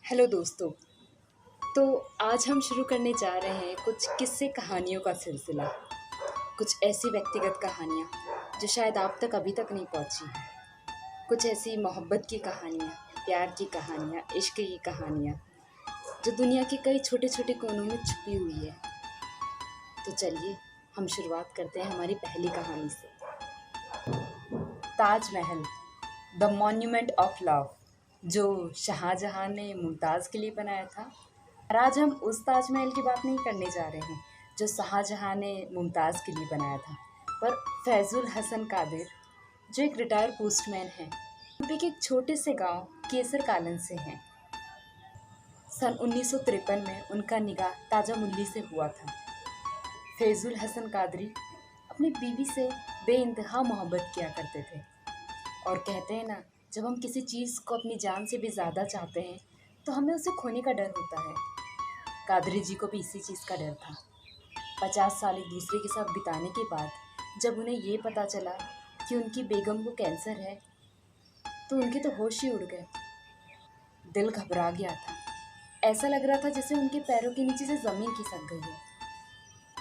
Hello दोस्तों। तो आज हम शुरू करने जा रहे हैं कुछ किस्से कहानियों का सिलसिला। कुछ ऐसी व्यक्तिगत कहानियाँ जो शायद आप तक अभी तक नहीं पहुँची हैं। कुछ ऐसी मोहब्बत की कहानियाँ, प्यार की कहानियाँ, इश्क की कहानियाँ जो दुनिया के कई छोटे छोटे कोनों में छुपी हुई है। तो चलिए हम शुरुआत करते हैं हमारी पहली कहानी से। Taj Mahal, the monument of love, जो शाहजहां ने मुमताज़ के लिए बनाया था। और आज हम उस ताजमहल की बात नहीं करने जा रहे हैं जो शाहजहां ने मुमताज़ के लिए बनाया था, पर फैजुल हसन कादिर, जो एक रिटायर्ड पोस्टमैन हैं, यूपी के एक छोटे से गांव केसर कालन से हैं। सन 1953 में उनका निकाह ताजा मुल्ली से हुआ था। फैजुल हसन कादरी अपनी बीवी से बेइंतहा मोहब्बत किया करते थे, और कहते हैं ना, जब हम किसी चीज़ को अपनी जान से भी ज़्यादा चाहते हैं तो हमें उसे खोने का डर होता है। कादरी जी को भी इसी चीज़ का डर था। 50 साल एक दूसरे के साथ बिताने के बाद जब उन्हें ये पता चला कि उनकी बेगम को कैंसर है तो उनके तो होश ही उड़ गए। दिल घबरा गया था। ऐसा लग रहा था जैसे उनके पैरों के नीचे से ज़मीन खिसक गई है।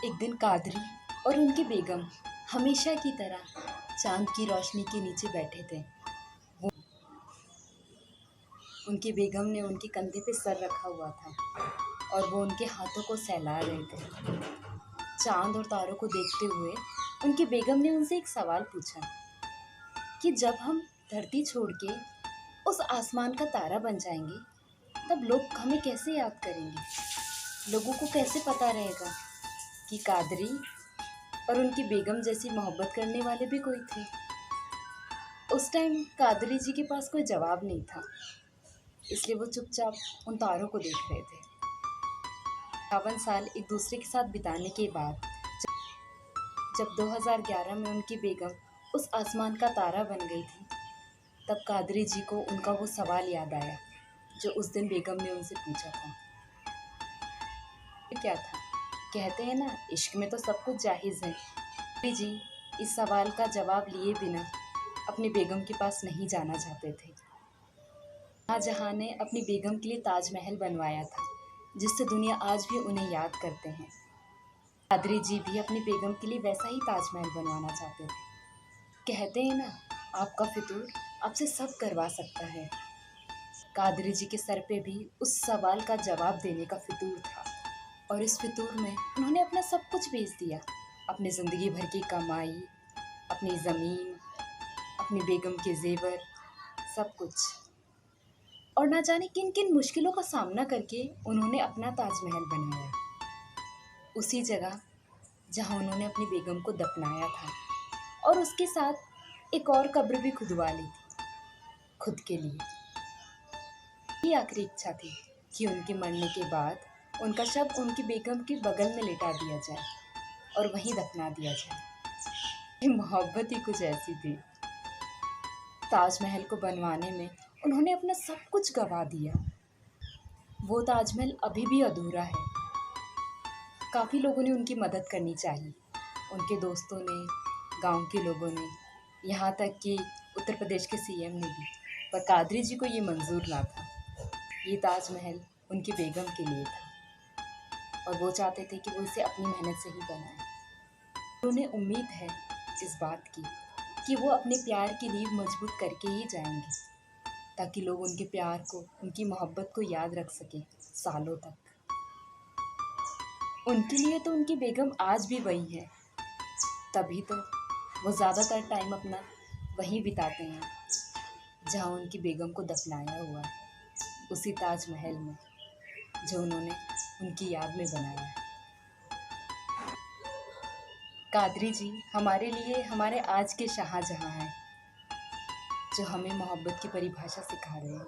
एक दिन कादरी और उनकी बेगम हमेशा की तरह चांद की रोशनी के नीचे बैठे थे। उनकी बेगम ने उनके कंधे पे सर रखा हुआ था और वो उनके हाथों को सहला रहे थे। चांद और तारों को देखते हुए उनकी बेगम ने उनसे एक सवाल पूछा कि जब हम धरती छोड़ के उस आसमान का तारा बन जाएंगे तब लोग हमें कैसे याद करेंगे। लोगों को कैसे पता रहेगा कि कादरी और उनकी बेगम जैसी मोहब्बत करने वाले भी कोई थे। उस टाइम कादरी जी के पास कोई जवाब नहीं था, इसलिए वो चुपचाप उन तारों को देख रहे थे। 52 साल एक दूसरे के साथ बिताने के बाद जब 2011 में उनकी बेगम उस आसमान का तारा बन गई थी, तब कादरी जी को उनका वो सवाल याद आया जो उस दिन बेगम ने उनसे पूछा था। क्या था? कहते हैं ना, इश्क में तो सब कुछ जायज़ है। कादरी जी इस सवाल का जवाब लिए बिना अपनी बेगम के पास नहीं जाना चाहते थे। शाहजहां ने अपनी बेगम के लिए ताजमहल बनवाया था, जिससे दुनिया आज भी उन्हें याद करते हैं। कादरी जी भी अपनी बेगम के लिए वैसा ही ताजमहल बनवाना चाहते थे। कहते हैं ना, आपका फितूर आपसे सब करवा सकता है। कादरी जी के सर पे भी उस सवाल का जवाब देने का फितूर था, और इस फितूर में उन्होंने अपना सब कुछ बेच दिया। अपनी ज़िंदगी भर की कमाई, अपनी ज़मीन, अपनी बेगम के जेवर, सब कुछ। और ना जाने किन किन मुश्किलों का सामना करके उन्होंने अपना ताजमहल बनाया, उसी जगह जहां उन्होंने अपनी बेगम को दफनाया था, और उसके साथ एक और कब्र भी खुदवा ली थी खुद के लिए। ये आखिरी इच्छा थी कि उनके मरने के बाद उनका शव उनकी बेगम के बगल में लेटा दिया जाए और वहीं दफना दिया जाए। ये मोहब्बत ही कुछ ऐसी थी। ताजमहल को बनवाने में उन्होंने अपना सब कुछ गंवा दिया। वो ताजमहल अभी भी अधूरा है। काफ़ी लोगों ने उनकी मदद करनी चाहिए, उनके दोस्तों ने, गांव के लोगों ने, यहाँ तक कि उत्तर प्रदेश के सीएम ने भी, पर कादरी जी को ये मंजूर ना था। ये ताजमहल उनकी बेगम के लिए था और वो चाहते थे कि वो इसे अपनी मेहनत से ही बनाए। उन्हें उम्मीद है इस बात की कि वो अपने प्यार की नींव मजबूत करके ही जाएंगे, ताकि लोग उनके प्यार को, उनकी मोहब्बत को याद रख सकें सालों तक। उनके लिए तो उनकी बेगम आज भी वही है, तभी तो वो ज़्यादातर टाइम अपना वहीं बिताते हैं जहाँ उनकी बेगम को दफनाया हुआ है, उसी ताजमहल में जो उन्होंने उनकी याद में बनाया है। कादरी जी हमारे लिए हमारे आज के शाहजहां हैं, जो हमें मोहब्बत की परिभाषा सिखा रहे हैं।